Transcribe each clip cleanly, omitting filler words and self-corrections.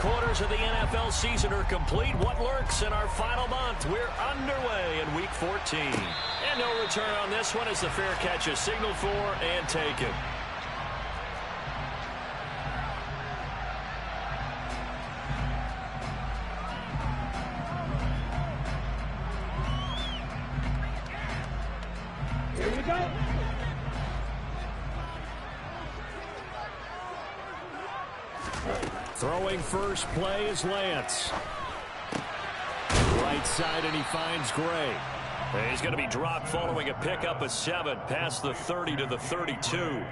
3/4 of the NFL season are complete. What lurks in our final month? We're underway in Week 14. And no return on this one as the fair catch is signaled for and taken. Here we go. Throwing first play is Lance. Right side, and he finds Gray. He's going to be dropped following a pickup of 7 past the 30 to the 32.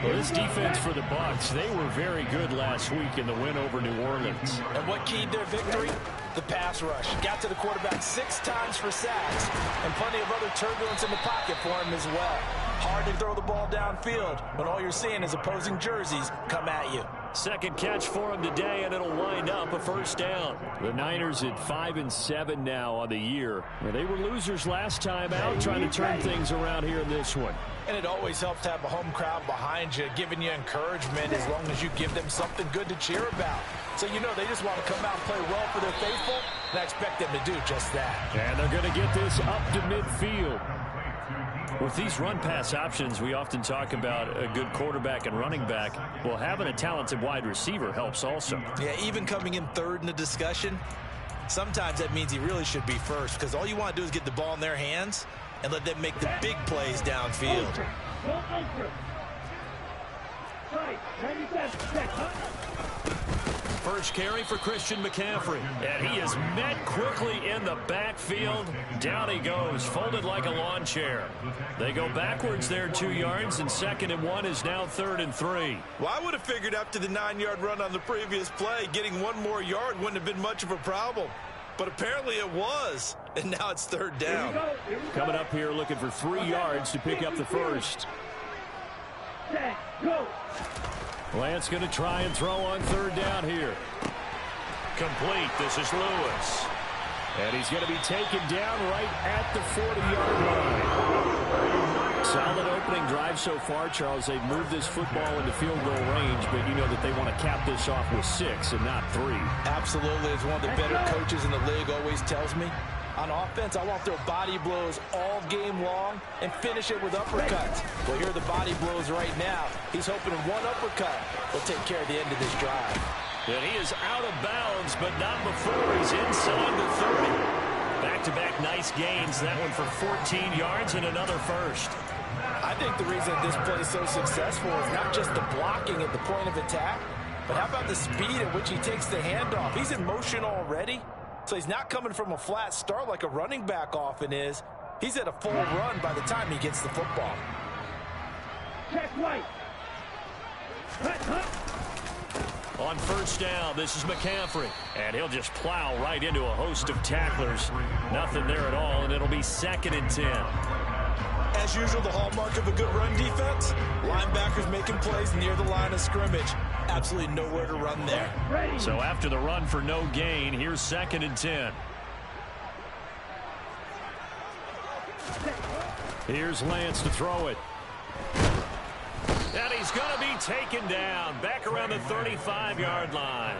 Well, this defense for the Bucs, they were very good last week in the win over New Orleans. And what keyed their victory? The pass rush. Got to the quarterback 6 times for sacks, and plenty of other turbulence in the pocket for him as well. Hard to throw the ball downfield when all you're seeing is opposing jerseys come at you. Second catch for him today, and it'll wind up a first down. The Niners at 5-7 now on the year. They were losers last time out, trying to turn things around here in this one. And it always helps to have a home crowd behind you, giving you encouragement as long as you give them something good to cheer about. So you know they just want to come out and play well for their faithful, and I expect them to do just that. And they're going to get this up to midfield. With these run-pass options, we often talk about a good quarterback and running back. Well, having a talented wide receiver helps also. Yeah, even coming in third in the discussion, sometimes that means he really should be first, because all you want to do is get the ball in their hands and let them make the big plays downfield. First carry for Christian McCaffrey. And he is met quickly in the backfield. Down he goes, folded like a lawn chair. They go backwards there 2 yards, and 2nd and 1 is now 3rd and 3. Well, I would have figured after the 9-yard run on the previous play, getting 1 more yard wouldn't have been much of a problem. But apparently it was, and now it's 3rd down. Coming up here looking for 3 yards to pick up the first. Set, go. Lance going to try and throw on 3rd down here. Complete. This is Lewis. And he's going to be taken down right at the 40-yard line. Solid opening drive so far, Charles. They've moved this football into field goal range, but you know that they want to cap this off with 6 and not 3. Absolutely. As one of the better coaches in the league always tells me, on offense, I want to throw body blows all game long and finish it with uppercuts. Well, here are the body blows right now. He's hoping one uppercut will take care of the end of this drive. And he is out of bounds, but not before he's inside the 30. Back-to-back nice gains. That one for 14 yards and another first. I think the reason this play is so successful is not just the blocking at the point of attack, but how about the speed at which he takes the handoff? He's in motion already. So he's not coming from a flat start like a running back often is. He's at a full run by the time he gets the football. Check right. On first down, this is McCaffrey. And he'll just plow right into a host of tacklers. Nothing there at all, and it'll be 2nd and 10. As usual, the hallmark of a good run defense, linebackers making plays near the line of scrimmage. Absolutely nowhere to run there. So after the run for no gain, here's 2nd and 10. Here's Lance to throw it. And he's going to be taken down back around the 35-yard line.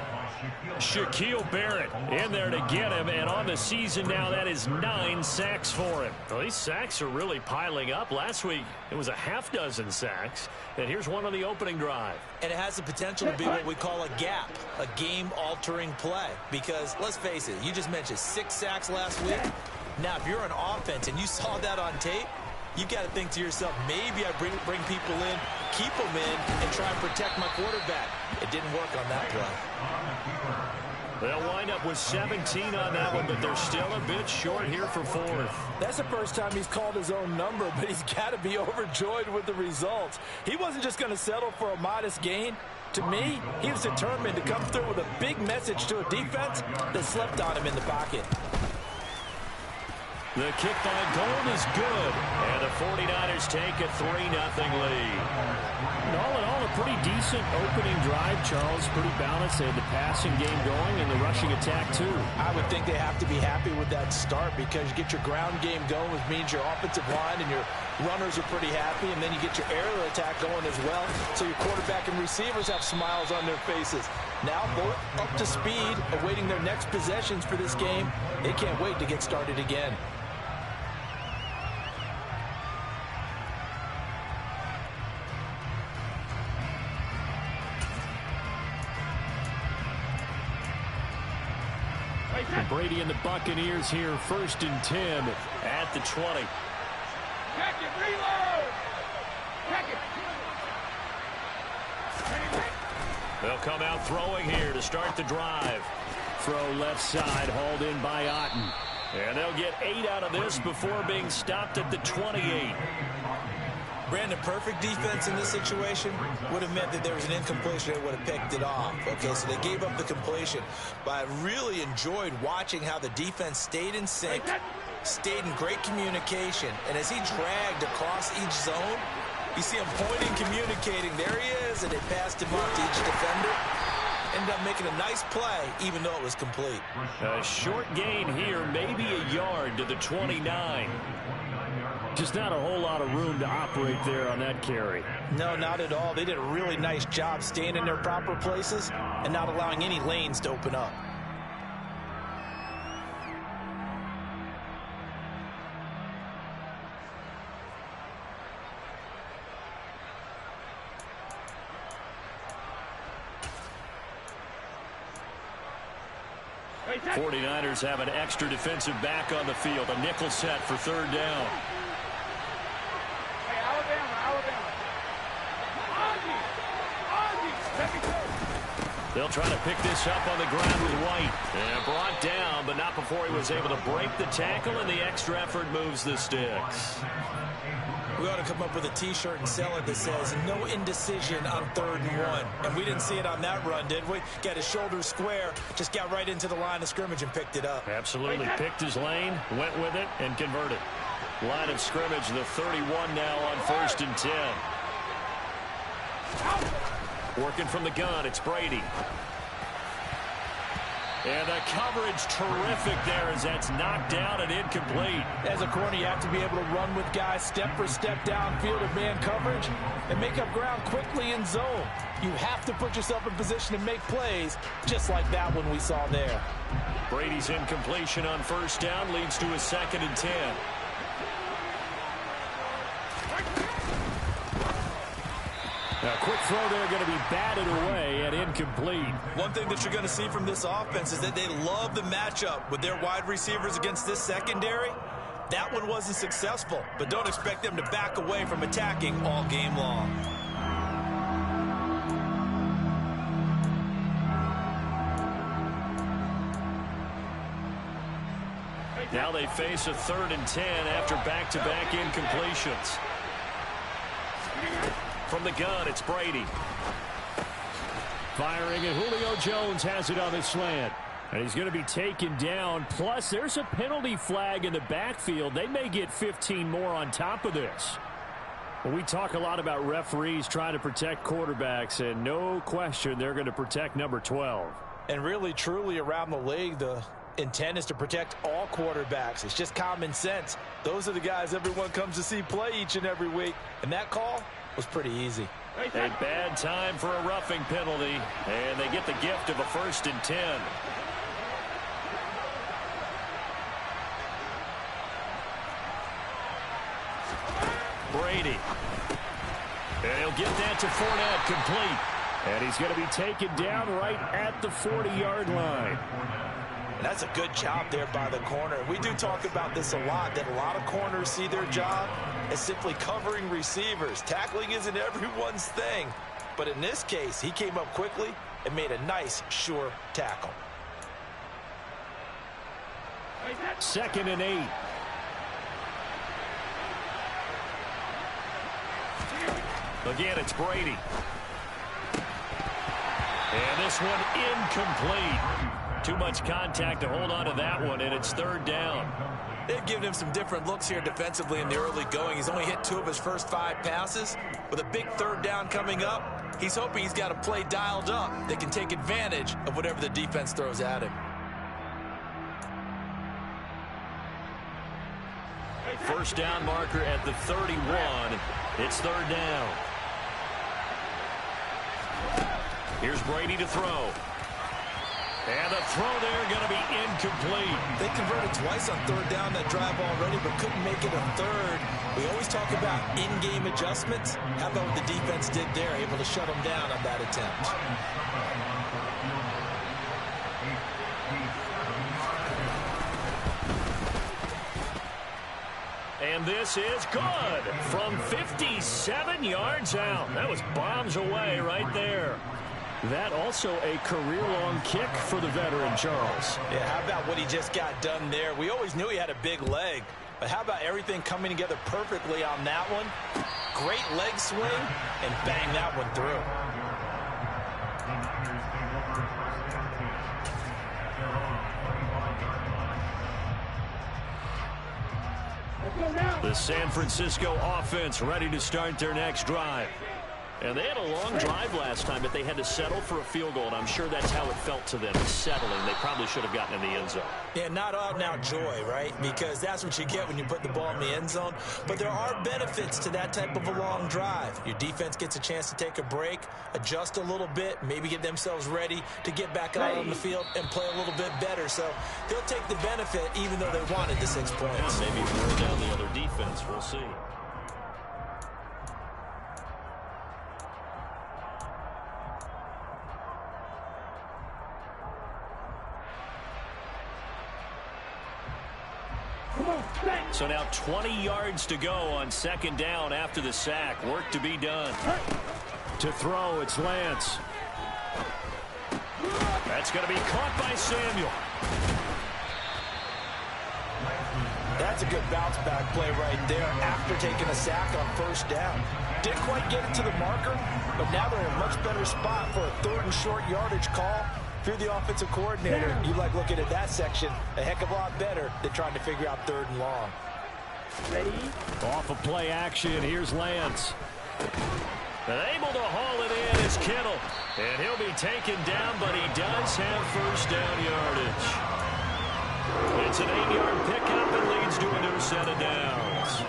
Shaquille Barrett in there to get him, and on the season now, that is 9 sacks for him. Well, these sacks are really piling up. Last week, it was a half-dozen sacks, and here's one on the opening drive. And it has the potential to be what we call a gap, a game-altering play, because let's face it, you just mentioned 6 sacks last week. Now, if you're an offense and you saw that on tape, you got to think to yourself, maybe I bring people in, keep them in, and try and protect my quarterback. It didn't work on that play. They'll wind up with 17 on that one, but they're still a bit short here for 4th. That's the first time he's called his own number, but he's got to be overjoyed with the results. He wasn't just going to settle for a modest gain. To me, he was determined to come through with a big message to a defense that slept on him in the pocket. The kick by Gold is good, and the 49ers take a 3-0 lead. And all in all, a pretty decent opening drive, Charles. Pretty balanced. They had the passing game going and the rushing attack, too. I would think they have to be happy with that start because you get your ground game going, which means your offensive line and your runners are pretty happy, and then you get your aerial attack going as well. So your quarterback and receivers have smiles on their faces. Now both up to speed, awaiting their next possessions for this game. They can't wait to get started again. Brady and the Buccaneers here, 1st and 10 at the 20. Pack it, reload! Pack it! They'll come out throwing here to start the drive. Throw left side, hauled in by Otten. And they'll get 8 out of this before being stopped at the 28. Brandon, perfect defense in this situation would have meant that there was an incompletion. They would have picked it off. Okay, so they gave up the completion. But I really enjoyed watching how the defense stayed in sync, stayed in great communication. And as he dragged across each zone, you see him pointing, communicating. There he is, and they passed him off to each defender. Ended up making a nice play, even though it was complete. A short gain here, maybe a yard to the 29. Just not a whole lot of room to operate there on that carry. No, not at all. They did a really nice job staying in their proper places and not allowing any lanes to open up. The 49ers have an extra defensive back on the field. A nickel set for 3rd down. They'll try to pick this up on the ground with White. And brought down, but not before he was able to break the tackle, and the extra effort moves the sticks. We ought to come up with a T-shirt and sell it that says, no indecision on 3rd and 1. And we didn't see it on that run, did we? Got his shoulders square, just got right into the line of scrimmage and picked it up. Absolutely. Picked his lane, went with it, and converted. Line of scrimmage, the 31 now on 1st and 10. Working from the gun, it's Brady. And the coverage terrific there as that's knocked down and incomplete. As a corner, you have to be able to run with guys step for step downfield of man coverage and make up ground quickly in zone. You have to put yourself in position to make plays, just like that one we saw there. Brady's incompletion on 1st down leads to a 2nd and 10. A quick throw there going to be batted away and incomplete. One thing that you're going to see from this offense is that they love the matchup with their wide receivers against this secondary. That one wasn't successful, but don't expect them to back away from attacking all game long. Now they face a 3rd and 10 after back-to-back incompletions. From the gun, it's Brady. Firing, and Julio Jones has it on the slant. And he's going to be taken down. Plus, there's a penalty flag in the backfield. They may get 15 more on top of this. Well, we talk a lot about referees trying to protect quarterbacks, and no question they're going to protect number 12. And really, truly, around the league, the intent is to protect all quarterbacks. It's just common sense. Those are the guys everyone comes to see play each and every week. And that call was pretty easy. A bad time for a roughing penalty, and they get the gift of a 1st and 10. Brady. And he'll get that to Fournette, complete. And he's going to be taken down right at the 40-yard line. And that's a good job there by the corner. We do talk about this a lot, that a lot of corners see their job as simply covering receivers. Tackling isn't everyone's thing. But in this case, he came up quickly and made a nice, sure tackle. 2nd and 8. Again, it's Brady. And this one incomplete. Too much contact to hold on to that one, and it's 3rd down. They've given him some different looks here defensively in the early going. He's only hit 2 of his first 5 passes. With a big 3rd down coming up, he's hoping he's got a play dialed up that can take advantage of whatever the defense throws at him. First down marker at the 31. It's 3rd down. Here's Brady to throw. And the throw there going to be incomplete. They converted twice on 3rd down that drive already, but couldn't make it a 3rd. We always talk about in-game adjustments. How about what the defense did there, able to shut them down on that attempt? And this is good from 57 yards out. That was bombs away right there. That also a career-long kick for the veteran, Charles. Yeah, how about what he just got done there? We always knew he had a big leg, but how about everything coming together perfectly on that one? Great leg swing, and bang that one through. The San Francisco offense ready to start their next drive. And they had a long drive last time, but they had to settle for a field goal, and I'm sure that's how it felt to them, settling. They probably should have gotten in the end zone. Yeah, not out-and-out joy, right? Because that's what you get when you put the ball in the end zone. But there are benefits to that type of a long drive. Your defense gets a chance to take a break, adjust a little bit, maybe get themselves ready to get back out on the field and play a little bit better. So they'll take the benefit even though they wanted the 6 points. Yeah, maybe wear down the other defense. We'll see. So now 20 yards to go on 2nd down after the sack. Work to be done. To throw, it's Lance. That's going to be caught by Samuel. That's a good bounce-back play right there after taking a sack on 1st down. Didn't quite get it to the marker, but now they're in a much better spot for a 3rd and short yardage call. If you're the offensive coordinator, you like looking at that section a heck of a lot better than trying to figure out 3rd and long. Ready? Off of play action, here's Lance. And able to haul it in is Kittle. And he'll be taken down, but he does have 1st down yardage. It's an 8-yard pickup and leads to a new set of downs.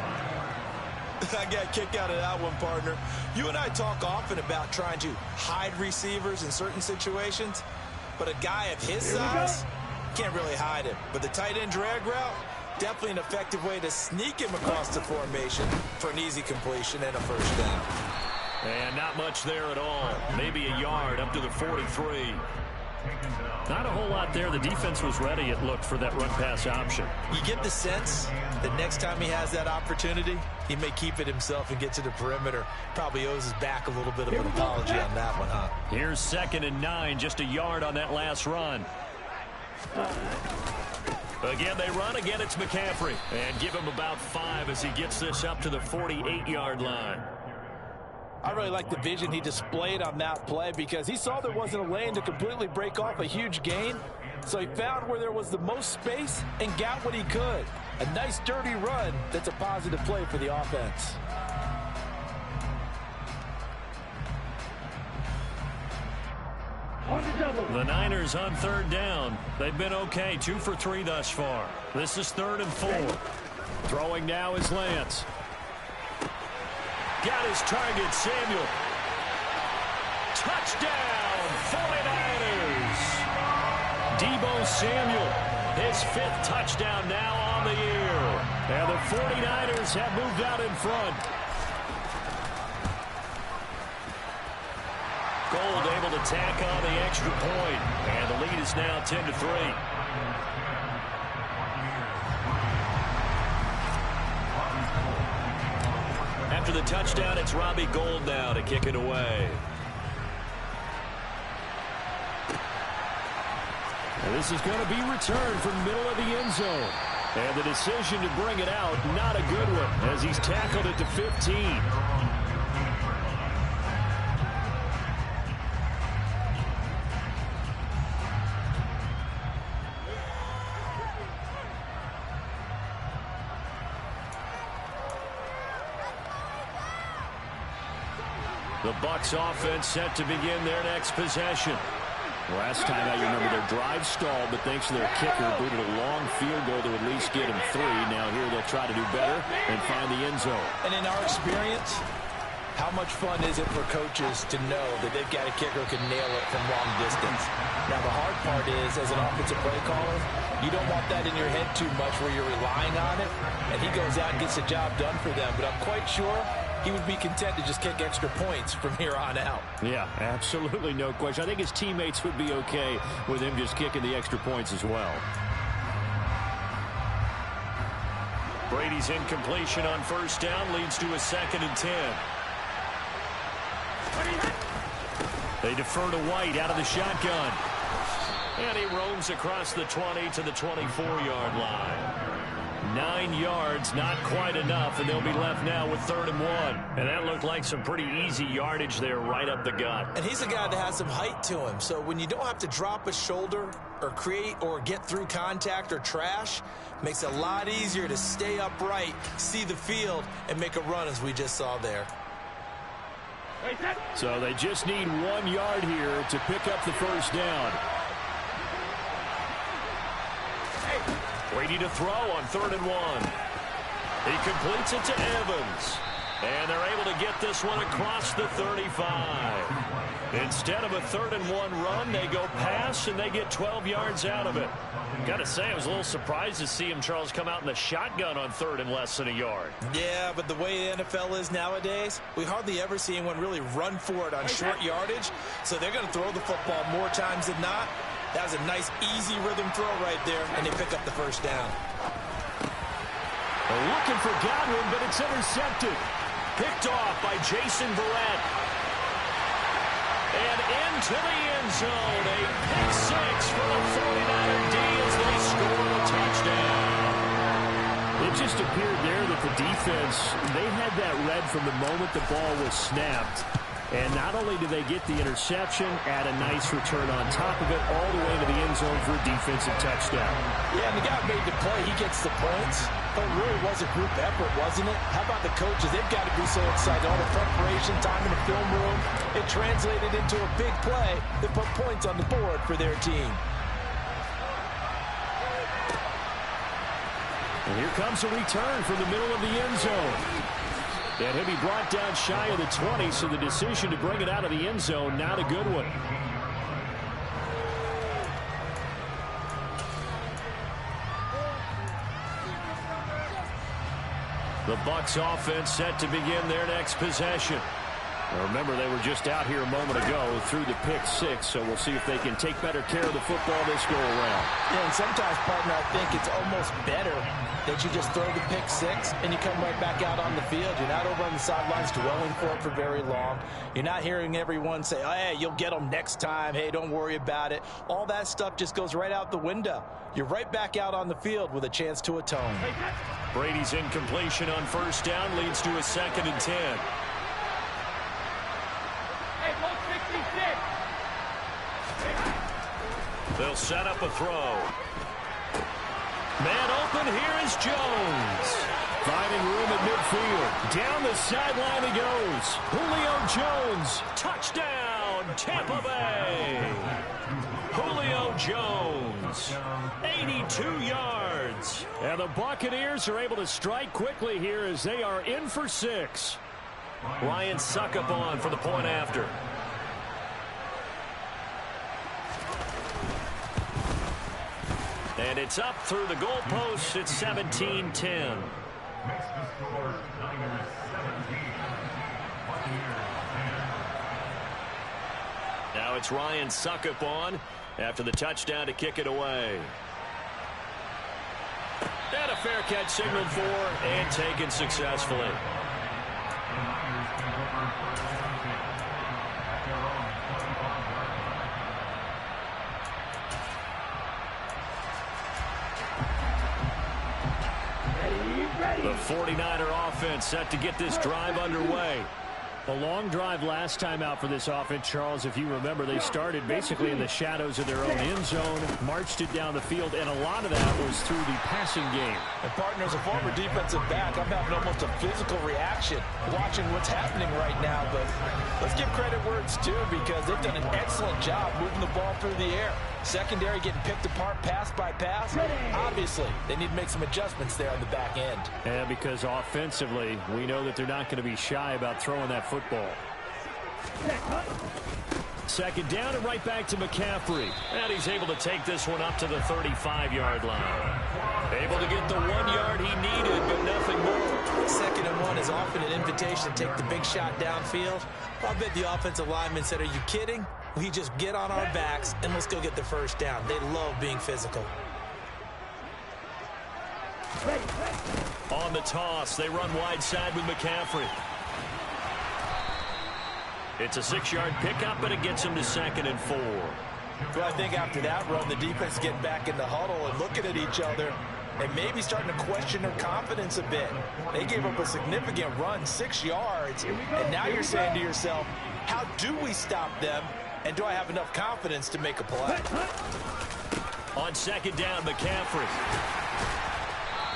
I got a kick out of that one, partner. You and I talk often about trying to hide receivers in certain situations, but a guy of his size can't really hide him. But the tight end drag route, definitely an effective way to sneak him across the formation for an easy completion and a 1st down. And not much there at all. Maybe a yard up to the 43. Not a whole lot there. The defense was ready, it looked, for that run-pass option. You get the sense that next time he has that opportunity, he may keep it himself and get to the perimeter. Probably owes his back a little bit of an apology on that one, huh? Here's 2nd and 9, just a yard on that last run. Again, they run. Again, it's McCaffrey. And give him about 5 as he gets this up to the 48-yard line. I really like the vision he displayed on that play because he saw there wasn't a lane to completely break off a huge gain. So he found where there was the most space and got what he could. A nice, dirty run that's a positive play for the offense. The Niners on 3rd down. They've been okay, 2 for 3 thus far. This is 3rd and 4. Throwing now is Lance. Got his target, Samuel. Touchdown, 49ers. Deebo Samuel, his 5th touchdown now on the year. And the 49ers have moved out in front. Gold able to tack on the extra point. And the lead is now 10-3. After the touchdown, it's Robbie Gould now to kick it away. And this is going to be returned from the middle of the end zone. And the decision to bring it out, not a good one, as he's tackled it to 15. The Bucs offense set to begin their next possession. Last time out, you remember their drive stalled, but thanks to their kicker, booted a long field goal to at least get them 3. Now here they'll try to do better and find the end zone. And in our experience, how much fun is it for coaches to know that they've got a kicker who can nail it from long distance? Now, the hard part is, as an offensive play caller, you don't want that in your head too much where you're relying on it, and he goes out and gets the job done for them. But I'm quite sure he would be content to just kick extra points from here on out. Yeah, absolutely no question. I think his teammates would be okay with him just kicking the extra points as well. Brady's incompletion on first down leads to a 2nd and 10. They defer to White out of the shotgun. And he roams across the 20 to the 24-yard line. 9 yards, not quite enough, and they'll be left now with 3rd and 1. And that looked like some pretty easy yardage there right up the gut. And he's a guy that has some height to him. So when you don't have to drop a shoulder or create or get through contact or trash, makes it a lot easier to stay upright, see the field, and make a run as we just saw there. So they just need 1 yard here to pick up the first down. Brady to throw on 3rd and 1. He completes it to Evans. And they're able to get this one across the 35. Instead of a 3rd and 1 run, they go pass, and they get 12 yards out of it. Got to say, I was a little surprised to see him, Charles, come out in the shotgun on 3rd and less than a yard. Yeah, but the way the NFL is nowadays, we hardly ever see anyone really run for it on short yardage. So they're going to throw the football more times than not. That was a nice, easy rhythm throw right there, and they pick up the first down. Looking for Godwin, but it's intercepted. Picked off by Jason Verrett. And into the end zone. A pick 6 for the 49er D as they score a touchdown. It just appeared there that the defense, they had that read from the moment the ball was snapped. And not only do they get the interception, add a nice return on top of it, all the way to the end zone for a defensive touchdown. Yeah, and the guy made the play. He gets the points. But it really was a group effort, wasn't it? How about the coaches? They've got to be so excited. All the preparation time in the film room, it translated into a big play that put points on the board for their team. And here comes a return from the middle of the end zone. And he'll be brought down shy of the 20, so the decision to bring it out of the end zone, not a good one. The Bucs offense set to begin their next possession. Now remember, they were just out here a moment ago through the pick 6, so we'll see if they can take better care of the football this go around. Yeah, and sometimes, partner, I think it's almost better that you just throw the pick 6 and you come right back out on the field. You're not over on the sidelines dwelling for it for very long. You're not hearing everyone say, oh, hey, you'll get them next time. Hey, don't worry about it. All that stuff just goes right out the window. You're right back out on the field with a chance to atone. Brady's incompletion on first down leads to a 2nd and 10. They'll set up a throw. Man open, here is Jones. Finding room at midfield. Down the sideline he goes. Julio Jones. Touchdown, Tampa Bay. Julio Jones, 82 yards. And the Buccaneers are able to strike quickly here as they are in for 6. Ryan Suckup on for the point after. And it's up through the goalpost. It's 17-10. Now it's Ryan Suckup on after the touchdown to kick it away. And a fair catch signaled for and taken successfully. The 49er offense set to get this drive underway. A long drive last time out for this offense, Charles. If you remember, they started basically in the shadows of their own end zone, marched it down the field, and a lot of that was through the passing game. And partner, as a former defensive back, I'm having almost a physical reaction watching what's happening right now. But let's give credit where it's due, because they've done an excellent job moving the ball through the air. Secondary getting picked apart pass by pass. Obviously, they need to make some adjustments there on the back end. Yeah, because offensively, we know that they're not going to be shy about throwing that football. Second down and right back to McCaffrey. And he's able to take this one up to the 35-yard line. Able to get the 1 yard he needed, but nothing more. Second and 1 is often an invitation to take the big shot downfield. I bet the offensive lineman said, are you kidding? We just get on our backs and let's go get the first down. They love being physical. On the toss, they run wide side with McCaffrey. It's a 6-yard pickup, and it gets him to 2nd and 4. Well, I think after that run, the defense getting back in the huddle and looking at each other and maybe starting to question their confidence a bit. They gave up a significant run, 6 yards, and now you're saying to yourself, how do we stop them, and do I have enough confidence to make a play? On 2nd down, McCaffrey.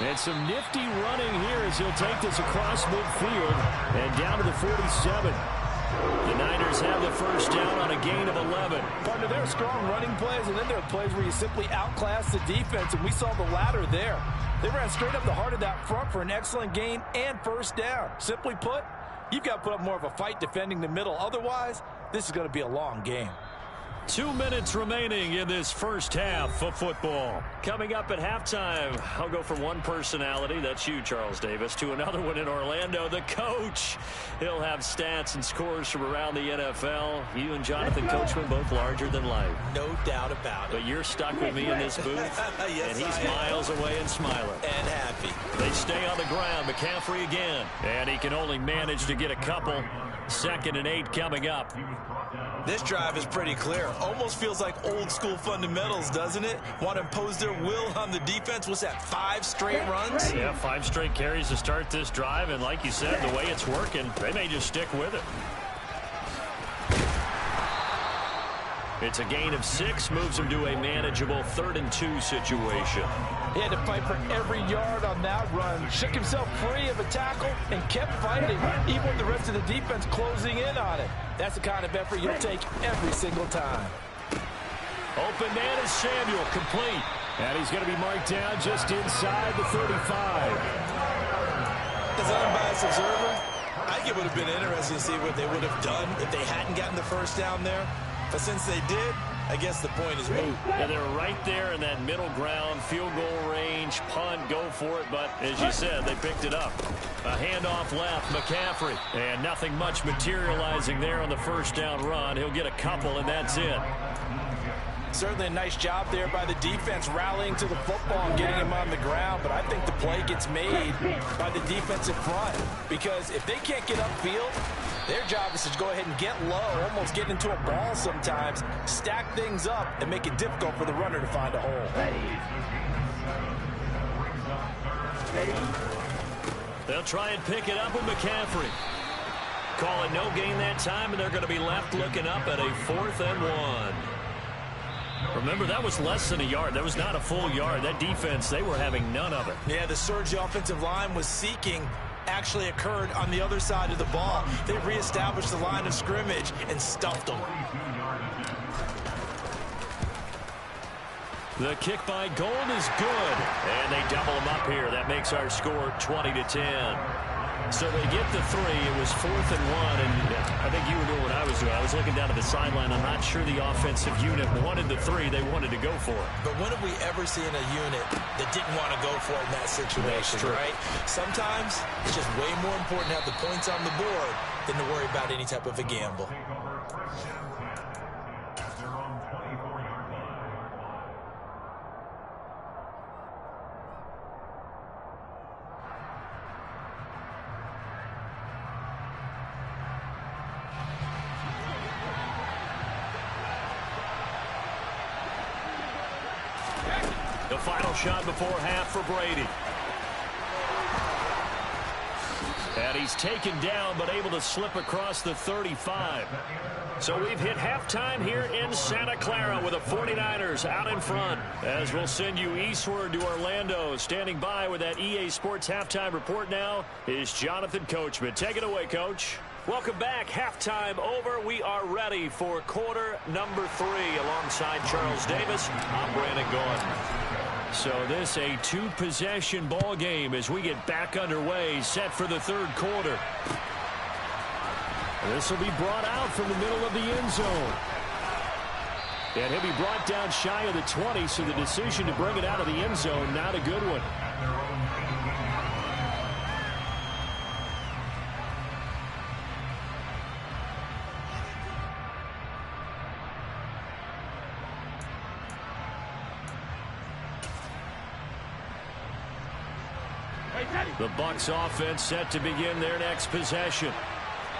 And some nifty running here as he'll take this across midfield and down to the 47. The Niners have the first down on a gain of 11. Partner, there are strong running plays, and then there are plays where you simply outclass the defense, and we saw the latter there. They ran straight up the heart of that front for an excellent gain and first down. Simply put, you've got to put up more of a fight defending the middle. Otherwise, this is going to be a long game. 2 minutes remaining in this first half of football. Coming up at halftime, I'll go from one personality, that's you, Charles Davis, to another one in Orlando, the coach. He'll have stats and scores from around the NFL. You and Jonathan Coachman both larger than life. No doubt about it. But you're stuck with me in this booth, yes, and he's miles away and smiling. And happy. They stay on the ground. McCaffrey again. And he can only manage to get a couple. 2nd and 8 coming up. This drive is pretty clear. Almost feels like old school fundamentals, doesn't it? Want to impose their will on the defense. What's that, 5 straight runs? Yeah, 5 straight carries to start this drive. And like you said, the way it's working, they may just stick with it. It's a gain of 6, moves him to a manageable 3rd and 2 situation. He had to fight for every yard on that run, shook himself free of a tackle, and kept fighting, even with the rest of the defense closing in on it. That's the kind of effort you'll take every single time. Open man is Samuel, complete. And he's going to be marked down just inside the 35. As an unbiased observer, I think it would have been interesting to see what they would have done if they hadn't gotten the first down there. But since they did, I guess the point is moot. Yeah, they're right there in that middle ground, field goal range, punt, go for it. But as you said, they picked it up. A handoff left, McCaffrey. And nothing much materializing there on the first down run. He'll get a couple, and that's it. Certainly a nice job there by the defense rallying to the football and getting him on the ground. But I think the play gets made by the defensive front. Because if they can't get upfield, their job is to go ahead and get low, almost get into a ball sometimes, stack things up, and make it difficult for the runner to find a hole. They'll try and pick it up with McCaffrey. Call it no gain that time, and they're going to be left looking up at a 4th and 1. Remember, that was less than a yard. That was not a full yard. That defense, they were having none of it. Yeah, the surge the offensive line was seeking actually occurred on the other side of the ball. They reestablished the line of scrimmage and stuffed them. The kick by Gold is good, and they double them up here. That makes our score 20-10. So they get the 3. It was 4th and 1, and I think you were doing what I was doing. I was looking down at the sideline. I'm not sure the offensive unit wanted the 3. They wanted to go for it. But when have we ever seen a unit that didn't want to go for it in that situation, right? Sometimes it's just way more important to have the points on the board than to worry about any type of a gamble. The final shot before half for Brady. And And he's taken down, but able to slip across the 35. So we've hit halftime here in Santa Clara with the 49ers out in front. As we'll send you eastward to Orlando. Standing by with that EA Sports halftime report now is Jonathan Coachman. Take it away, Coach. Welcome back. Halftime over. We are ready for quarter number 3. Alongside Charles Davis, I'm Brandon Gordon. So this a 2-possession ball game as we get back underway, set for the third quarter. This will be brought out from the middle of the end zone. And he'll be brought down shy of the 20, so the decision to bring it out of the end zone, not a good one. The Bucs offense set to begin their next possession.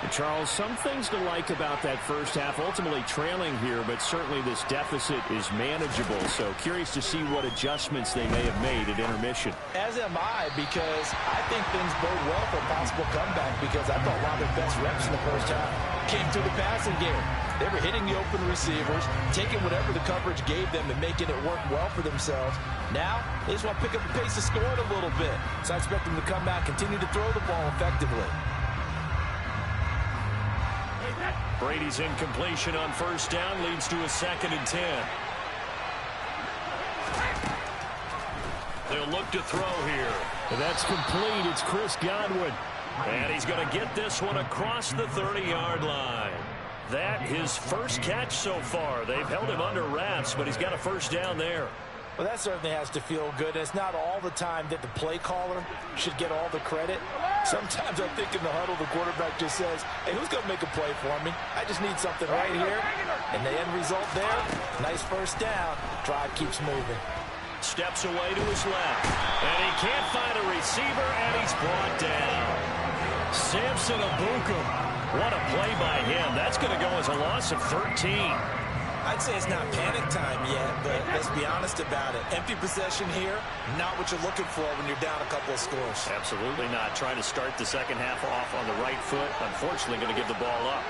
And Charles, some things to like about that first half. Ultimately trailing here, but certainly this deficit is manageable. So curious to see what adjustments they may have made at intermission. As am I, because I think things bode well for a possible comeback, because I thought one of their best reps in the first half came through the passing game. They were hitting the open receivers, taking whatever the coverage gave them and making it work well for themselves. Now, they just want to pick up the pace of scoring a little bit. So I expect them to come back, continue to throw the ball effectively. Brady's incompletion on first down leads to a 2nd and 10. They'll look to throw here. And that's complete. It's Chris Godwin. And he's going to get this one across the 30-yard line. That his first catch so far. They've held him under wraps, but he's got a first down there. Well, that certainly has to feel good. And it's not all the time that the play caller should get all the credit. Sometimes I think in the huddle, the quarterback just says, hey, who's going to make a play for me? I just need something right here. And the end result there, nice first down. Drive keeps moving. Steps away to his left. And he can't find a receiver, and he's brought down. Samson Abukum. What a play by him. That's going to go as a loss of 13. I'd say it's not panic time yet, but let's be honest about it. Empty possession here, not what you're looking for when you're down a couple of scores. Absolutely not. Trying to start the second half off on the right foot. Unfortunately, going to give the ball up.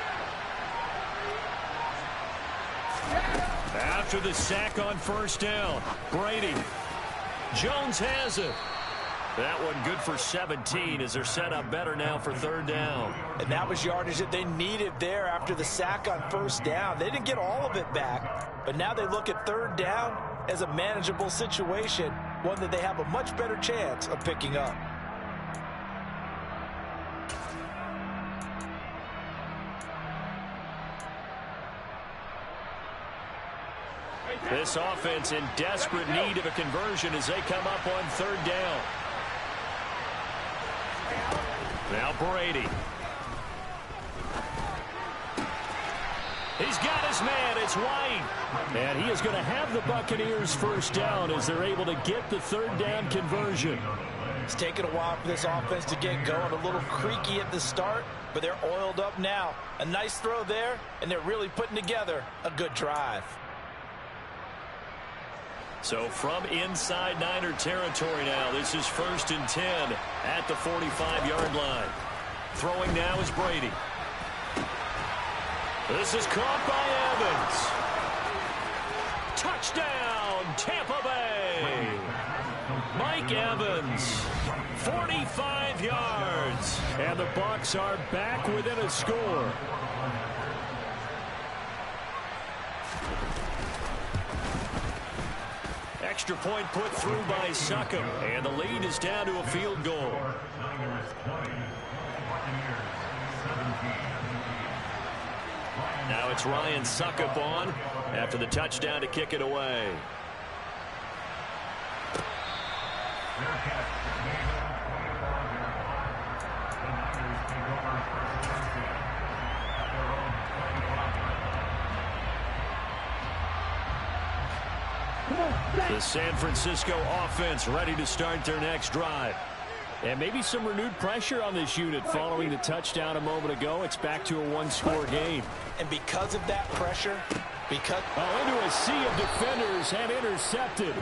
After the sack on first down, Brady. Jones has it. That one good for 17 as they're set up better now for third down. And that was yardage that they needed there after the sack on first down. They didn't get all of it back, but now they look at third down as a manageable situation, one that they have a much better chance of picking up. This offense in desperate need of a conversion as they come up on third down. Now Brady. He's got his man. It's White. And he is going to have the Buccaneers first down as they're able to get the third down conversion. It's taken a while for this offense to get going. A little creaky at the start, but they're oiled up now. A nice throw there, and they're really putting together a good drive. So from inside Niner territory now, this is 1st and 10 at the 45-yard line. Throwing now is Brady. This is caught by Evans. Touchdown, Tampa Bay. Mike Evans, 45 yards. And the Bucs are back within a score. Extra point put through by Succop, and the lead is down to a field goal. Now it's Ryan Succop on after the touchdown to kick it away. The San Francisco offense ready to start their next drive. And maybe some renewed pressure on this unit following the touchdown a moment ago. It's back to a one-score game. And because of that pressure, Because into a sea of defenders and intercepted.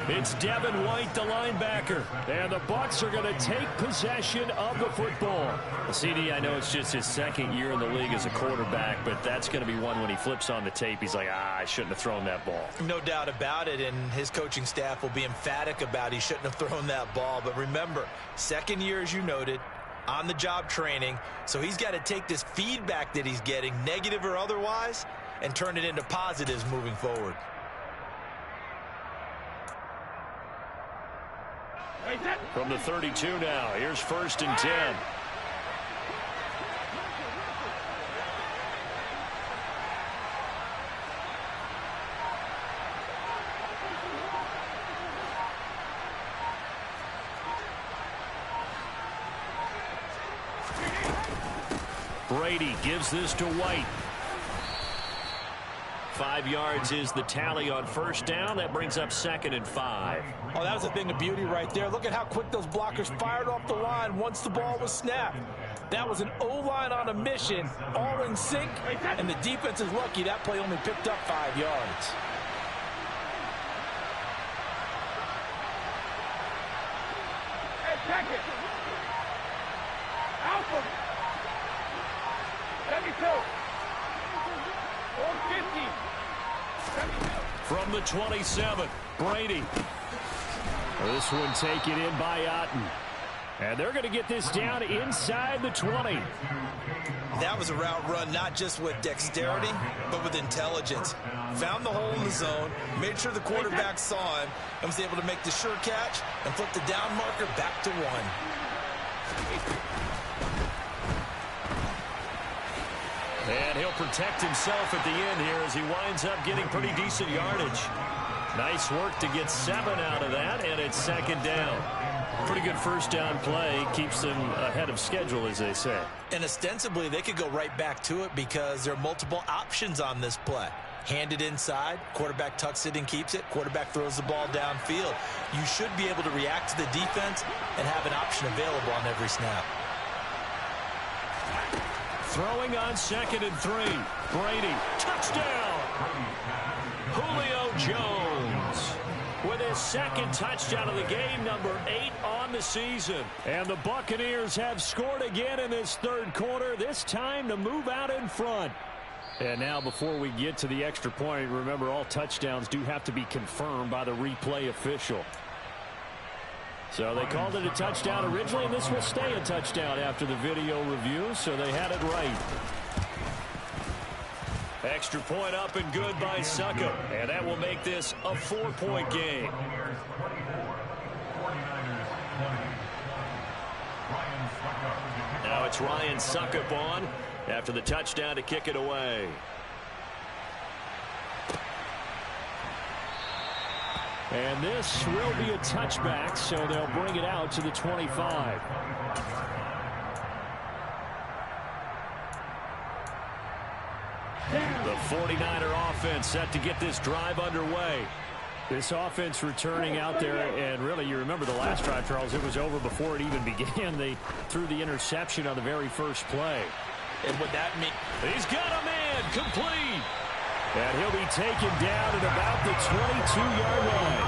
It's Devin White, the linebacker. And the Bucs are going to take possession of the football. Well, CD, I know it's just his second year in the league as a quarterback, but that's going to be one when he flips on the tape. He's like, I shouldn't have thrown that ball. No doubt about it, and his coaching staff will be emphatic about he shouldn't have thrown that ball. But remember, second year, as you noted, on-the-job training, so he's got to take this feedback that he's getting, negative or otherwise, and turn it into positives moving forward. From the 32 now, here's 1st and 10. Brady gives this to White. 5 yards is the tally on 1st down. That brings up 2nd and 5. Oh, that was a thing of beauty right there. Look at how quick those blockers fired off the line once the ball was snapped. That was an O-line on a mission, all in sync, and the defense is lucky that play only picked up 5 yards. Hey, check it. Alpha. 72. 450. From the 27, Brady. This one taken in by Otten. And they're going to get this down inside the 20. That was a route run not just with dexterity, but with intelligence. Found the hole in the zone, made sure the quarterback saw him, and was able to make the sure catch and flip the down marker back to 1. And he'll protect himself at the end here as he winds up getting pretty decent yardage. Nice work to get 7 out of that, and it's 2nd down. Pretty good 1st down play. Keeps them ahead of schedule, as they say. And ostensibly, they could go right back to it because there are multiple options on this play. Hand it inside, quarterback tucks it and keeps it, quarterback throws the ball downfield. You should be able to react to the defense and have an option available on every snap. Throwing on 2nd and 3. Brady, touchdown! Julio Jones with his 2nd touchdown of the game, number 8 on the season. And the Buccaneers have scored again in this 3rd quarter, this time to move out in front. And now before we get to the extra point, remember all touchdowns do have to be confirmed by the replay official. So they called it a touchdown originally, and this will stay a touchdown after the video review, so they had it right. Extra point up and good by Succop. And that will make this a 4-point game. Now it's Ryan Succop on after the touchdown to kick it away. And this will be a touchback, so they'll bring it out to the 25. The 49er offense set to get this drive underway. This offense returning out there, and really, you remember the last drive, Charles, it was over before it even began. They threw the interception on the very first play. And what that means, he's got a man complete. And he'll be taken down at about the 22-yard line.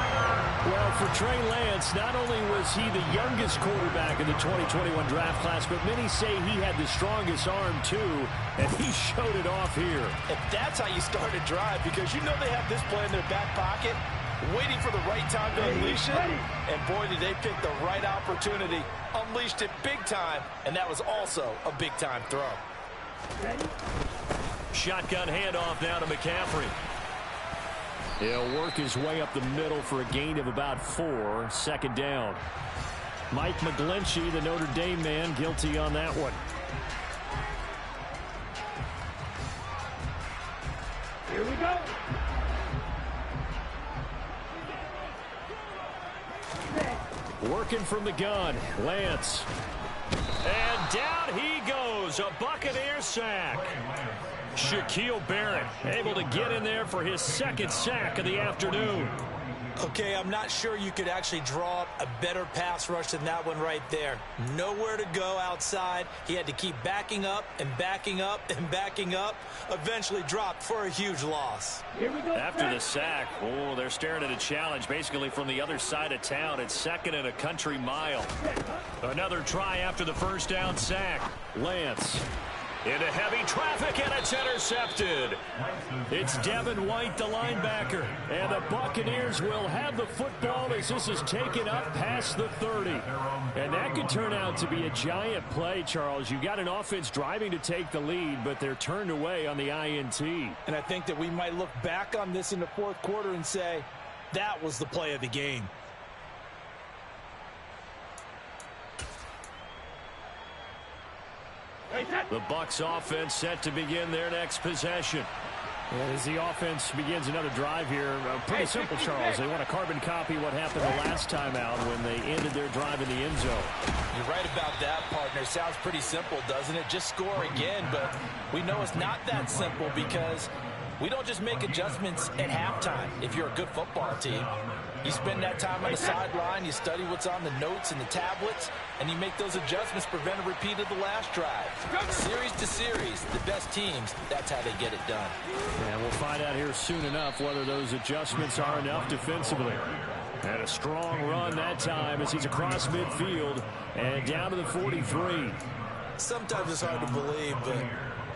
Well, for Trey Lance, not only was he the youngest quarterback in the 2021 draft class, but many say he had the strongest arm, too, and he showed it off here. And that's how you start a drive, because you know they have this play in their back pocket, waiting for the right time to unleash it. And, boy, did they pick the right opportunity. Unleashed it big time, and that was also a big-time throw. Shotgun handoff now to McCaffrey. He'll work his way up the middle for a gain of about 4. 2nd down. Mike McGlinchey, the Notre Dame man, guilty on that one. Here we go. Working from the gun, Lance. And down he goes, a Buccaneer sack. Shaquille Barrett able to get in there for his second sack of the afternoon. Okay, I'm not sure you could actually draw up a better pass rush than that one right there. Nowhere to go outside. He had to keep backing up and backing up and backing up. Eventually dropped for a huge loss. After the sack, oh, they're staring at a challenge basically from the other side of town. It's second and a country mile. Another try after the first down sack. Lance into heavy traffic, and it's intercepted. It's Devin White, the linebacker. And the Buccaneers will have the football as this is taken up past the 30. And that could turn out to be a giant play, Charles. You got an offense driving to take the lead, but they're turned away on the INT. And I think that we might look back on this in the fourth quarter and say, that was the play of the game. The Bucs offense set to begin their next possession. And as the offense begins another drive here, pretty simple, Charles. They want to carbon copy what happened the last time out when they ended their drive in the end zone. You're right about that, partner. Sounds pretty simple, doesn't it? Just score again, but we know it's not that simple because we don't just make adjustments at halftime if you're a good football team. You spend that time on the sideline, you study what's on the notes and the tablets, and you make those adjustments, prevent a repeat of the last drive. Series to series, the best teams, that's how they get it done. And we'll find out here soon enough whether those adjustments are enough defensively. And a strong run that time as he's across midfield and down to the 43. Sometimes it's hard to believe, but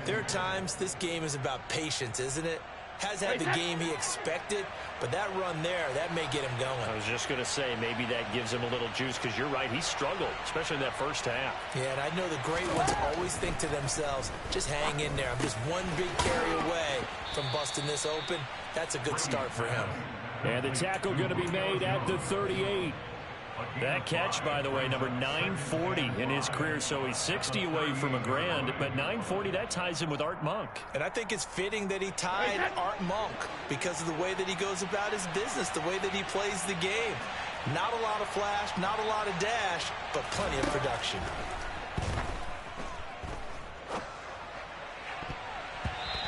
there are times this game is about patience, isn't it? Has had the game he expected, but that run there, that may get him going. I was just going to say, maybe that gives him a little juice, because you're right, he struggled, especially in that first half. Yeah, and I know the great ones always think to themselves, just hang in there. I'm just one big carry away from busting this open. That's a good start for him. And the tackle going to be made at the 38. That catch, by the way, number 940 in his career, so he's 60 away from a grand, but 940, that ties him with Art Monk. And I think it's fitting that he tied Art Monk because of the way that he goes about his business, the way that he plays the game. Not a lot of flash, not a lot of dash, but plenty of production.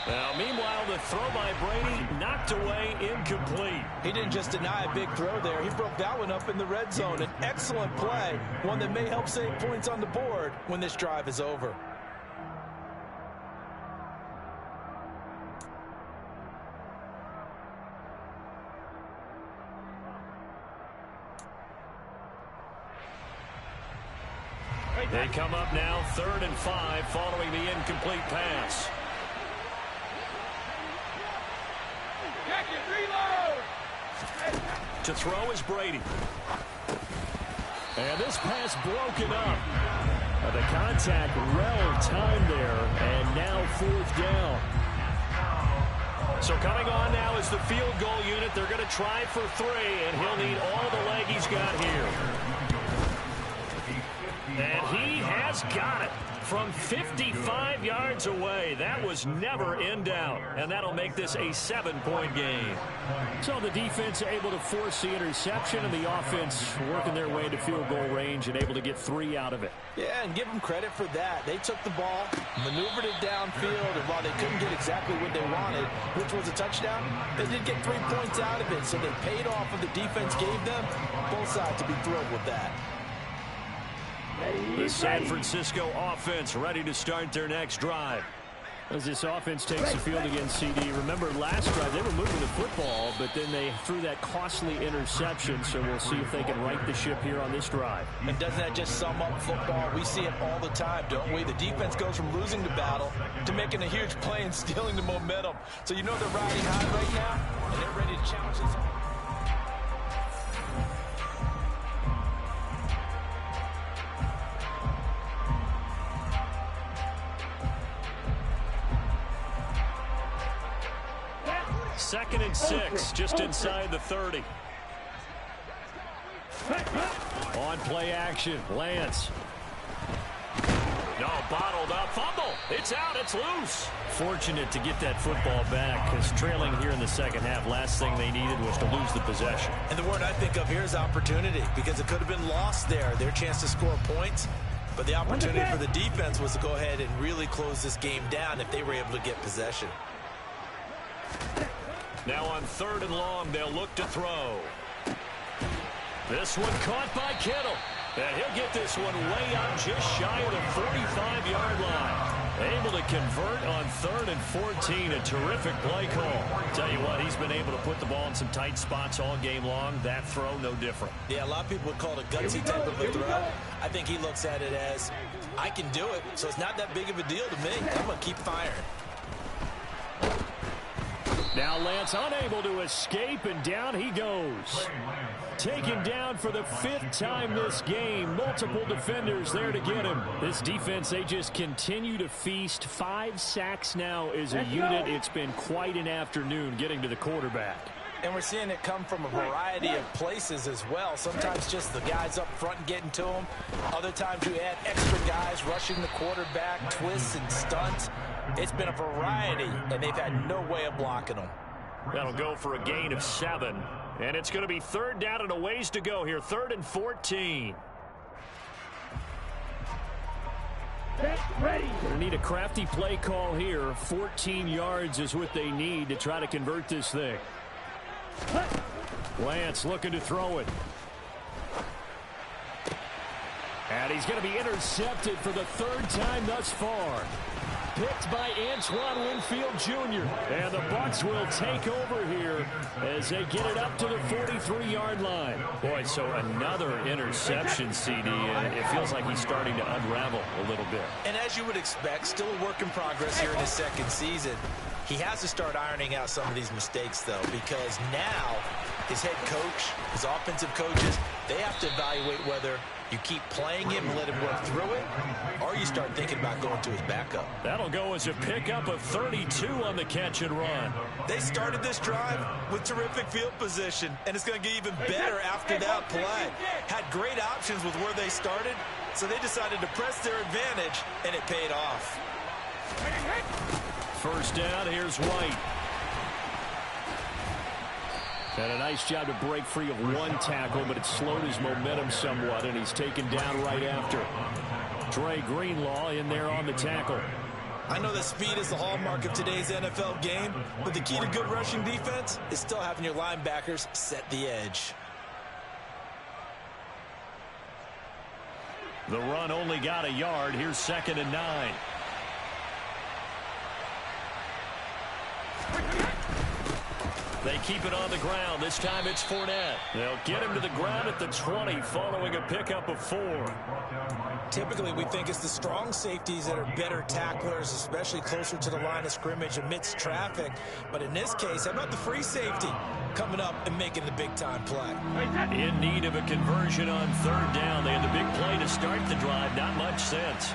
Now, meanwhile, the throw by Brady knocked away, incomplete. He didn't just deny a big throw there. He broke that one up in the red zone. An excellent play, one that may help save points on the board when this drive is over. They come up now 3rd and 5 following the incomplete pass. To throw is Brady. And this pass broken up. The contact well timed there, and now 4th down. So coming on now is the field goal unit. They're going to try for 3, and he'll need all the leg he's got here. And he has got it from 55 yards away. That was never in doubt, and that'll make this a 7-point game. So the defense able to force the interception, and the offense working their way into field goal range and able to get 3 out of it. Yeah, and give them credit for that. They took the ball, maneuvered it downfield, and while they couldn't get exactly what they wanted, which was a touchdown, they did get 3 points out of it, so they paid off what the defense gave them. Both sides to be thrilled with that. The San Francisco offense ready to start their next drive. As this offense takes the field against CD, remember last drive they were moving the football, but then they threw that costly interception, so we'll see if they can right the ship here on this drive. And doesn't that just sum up football? We see it all the time, don't we? The defense goes from losing the battle to making a huge play and stealing the momentum. So you know they're riding high right now, and they're ready to challenge this. Second and 6, just inside the 30. On play action, Lance. No, bottled up, fumble. It's out, it's loose. Fortunate to get that football back, because trailing here in the second half, last thing they needed was to lose the possession. And the word I think of here is opportunity, because it could have been lost there, their chance to score points. But the opportunity for the defense was to go ahead and really close this game down if they were able to get possession. Now on 3rd and long, they'll look to throw. This one caught by Kittle. And he'll get this one way out just shy of the 45-yard line. Able to convert on 3rd and 14. A terrific play call. Tell you what, he's been able to put the ball in some tight spots all game long. That throw, no different. Yeah, a lot of people would call it a gutsy type of a throw. I think he looks at it as, I can do it, so it's not that big of a deal to me. I'm going to keep firing. Now Lance unable to escape, and down he goes. Taken down for the 5th time this game. Multiple defenders there to get him. This defense, they just continue to feast. 5 sacks now as a unit. It's been quite an afternoon getting to the quarterback. And we're seeing it come from a variety of places as well. Sometimes just the guys up front and getting to him. Other times you add extra guys rushing the quarterback, twists and stunts. It's been a variety, and they've had no way of blocking them. That'll go for a gain of 7. And it's going to be 3rd down and a ways to go here. 3rd and 14. Ready. They need a crafty play call here. 14 yards is what they need to try to convert this thing. Lance looking to throw it. And he's going to be intercepted for the 3rd time thus far. Picked by Antoine Winfield Jr. And the Bucs will take over here as they get it up to the 43-yard line. Boy, so another interception, CD, and it feels like he's starting to unravel a little bit. And as you would expect, still a work in progress here in his 2nd season. He has to start ironing out some of these mistakes, though, because now his head coach, his offensive coaches, they have to evaluate whether you keep playing him and let him work through it, or you start thinking about going to his backup. That'll go as a pickup of 32 on the catch and run. They started this drive with terrific field position, and it's going to get even better after that play. Had great options with where they started, so they decided to press their advantage, and it paid off. 1st down, here's White. And a nice job to break free of 1 tackle, but it slowed his momentum somewhat, and he's taken down right after. Dre Greenlaw in there on the tackle. I know that speed is the hallmark of today's NFL game, but the key to good rushing defense is still having your linebackers set the edge. The run only got a yard. Here's 2nd and 9. They keep it on the ground. This time it's Fournette. They'll get him to the ground at the 20 following a pickup of 4. Typically, we think it's the strong safeties that are better tacklers, especially closer to the line of scrimmage amidst traffic. But in this case, how about the free safety coming up and making the big-time play? In need of a conversion on 3rd down. They had the big play to start the drive. Not much sense.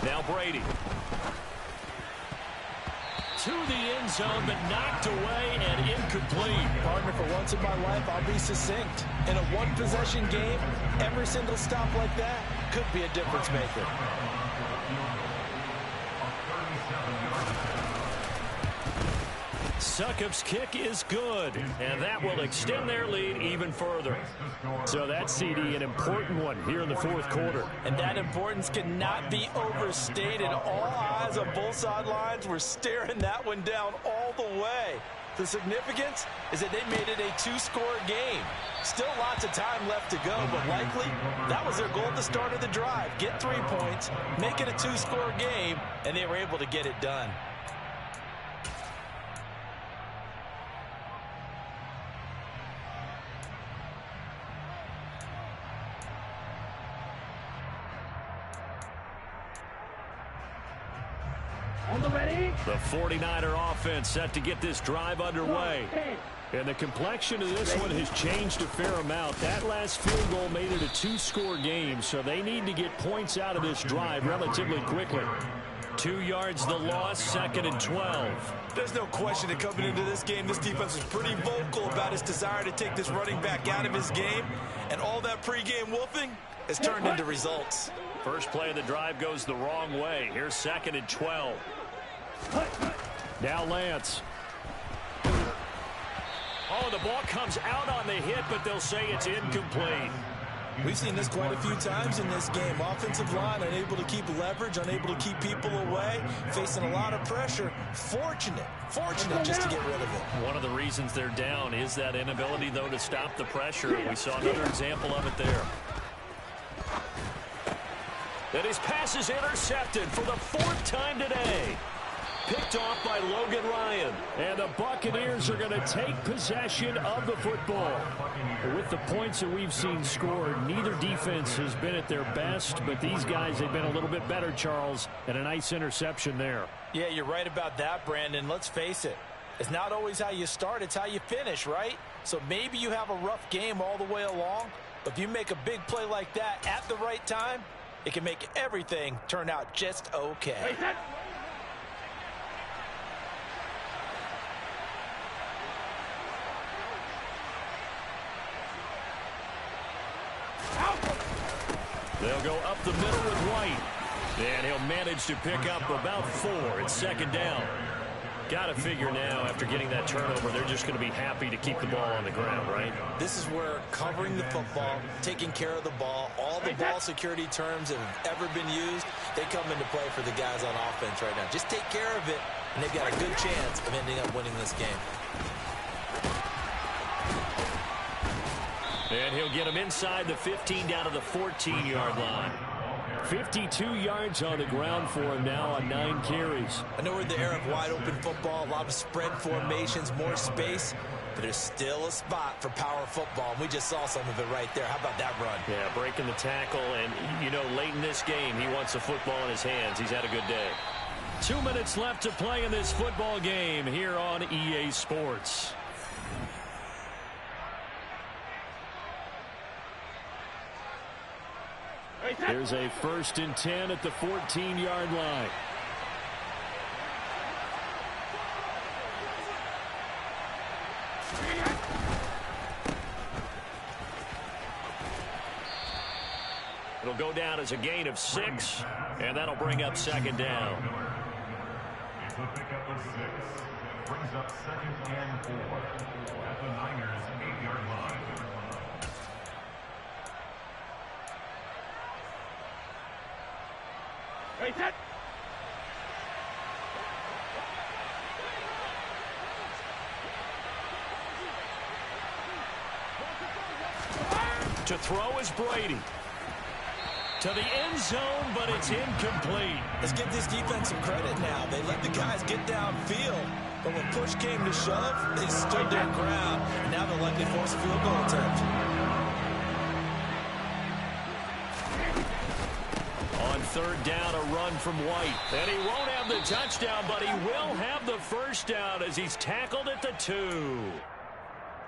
Now Brady. To the end zone, but knocked away and incomplete. Partner, for once in my life, I'll be succinct. In a 1-possession game, every single stop like that could be a difference maker. Succop's kick is good, and that will extend their lead even further. So that's, CD, an important one here in the 4th quarter. And that importance cannot be overstated. All eyes on both sidelines were staring that one down all the way. The significance is that they made it a 2-score game. Still lots of time left to go, but likely that was their goal at the start of the drive. Get 3 points, make it a 2-score game, and they were able to get it done. The 49er offense set to get this drive underway. And the complexion of this one has changed a fair amount. That last field goal made it a 2-score game, so they need to get points out of this drive relatively quickly. 2 yards the loss, 2nd and 12. There's no question that coming into this game, this defense is pretty vocal about its desire to take this running back out of his game. And all that pregame wolfing has turned into results. First play of the drive goes the wrong way. Here's 2nd and 12. Now Lance. Oh, the ball comes out on the hit, but they'll say it's incomplete. We've seen this quite a few times in this game. Offensive line unable to keep leverage, unable to keep people away, facing a lot of pressure. Fortunate just to get rid of it. One of the reasons they're down is that inability, though, to stop the pressure. We saw another example of it there. And his pass is intercepted for the 4th time today. Picked off by Logan Ryan. And the Buccaneers are going to take possession of the football. With the points that we've seen scored, neither defense has been at their best, but these guys have been a little bit better, Charles, and a nice interception there. Yeah, you're right about that, Brandon. Let's face it. It's not always how you start, it's how you finish, right? So maybe you have a rough game all the way along, but if you make a big play like that at the right time, it can make everything turn out just okay. They'll go up the middle with White. And he'll manage to pick up about 4. It's 2nd down. Got to figure now, after getting that turnover, they're just going to be happy to keep the ball on the ground, right? This is where covering the football, taking care of the ball, all the ball security terms that have ever been used, they come into play for the guys on offense right now. Just take care of it, and they've got a good chance of ending up winning this game. And he'll get him inside the 15 down to the 14-yard line. 52 yards on the ground for him now on 9 carries. I know we're in the era of wide-open football, a lot of spread formations, more space, but there's still a spot for power football, and we just saw some of it right there. How about that run? Yeah, breaking the tackle, and, you know, late in this game, he wants the football in his hands. He's had a good day. 2 minutes left to play in this football game here on EA Sports. There's a 1st and 10 at the 14-yard line. It'll go down as a gain of 6, and that'll bring up 2nd down. The pickup of 6 brings up 2nd and 4 at the Niners' 8-yard line. To throw is Brady. To the end zone, but it's incomplete. Let's give this defense some credit now. They let the guys get downfield, but when push came to shove, they stood their ground. Now they'll likely force a field goal attempt. On 3rd down, a run from White. And he won't have the touchdown, but he will have the 1st down as he's tackled at the 2.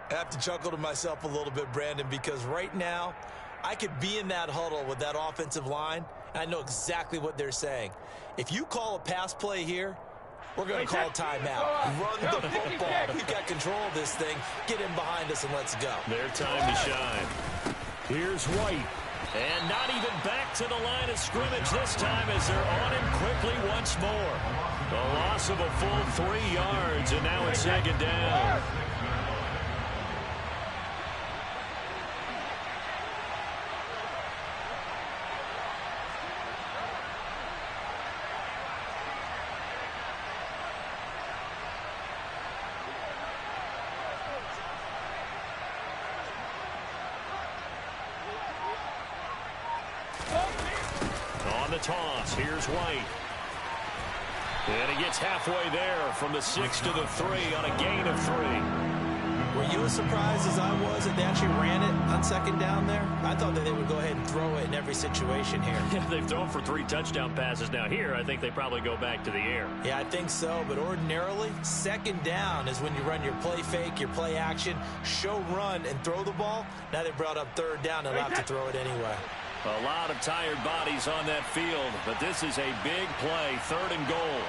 I have to chuckle to myself a little bit, Brandon, because right now, I could be in that huddle with that offensive line, and I know exactly what they're saying. If you call a pass play here, we're going to call timeout. Run the football. We've got control of this thing. Get in behind us and let's go. Their time to shine. Here's White. And not even back to the line of scrimmage this time as they're on him quickly once more. A loss of a full 3 yards, and now it's 2nd down. Toss. Here's White. And he gets halfway there from the 6 to the 3 on a gain of 3. Were you as surprised as I was that they actually ran it on 2nd down there? I thought that they would go ahead and throw it in every situation here. They've thrown for 3 touchdown passes now. Here, I think they probably go back to the air. Yeah, I think so. But ordinarily, 2nd down is when you run your play fake, your play action, show run, and throw the ball. Now they brought up 3rd down and allowed to throw it anyway. A lot of tired bodies on that field, but this is a big play, 3rd and goal.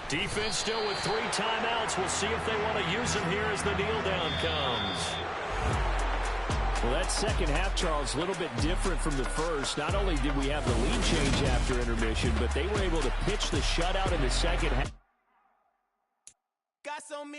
Defense still with 3 timeouts. We'll see if they want to use them here as the kneel down comes. Well, that second half, Charles, a little bit different from the first. Not only did we have the lead change after intermission, but they were able to pitch the shutout in the second half. Got so many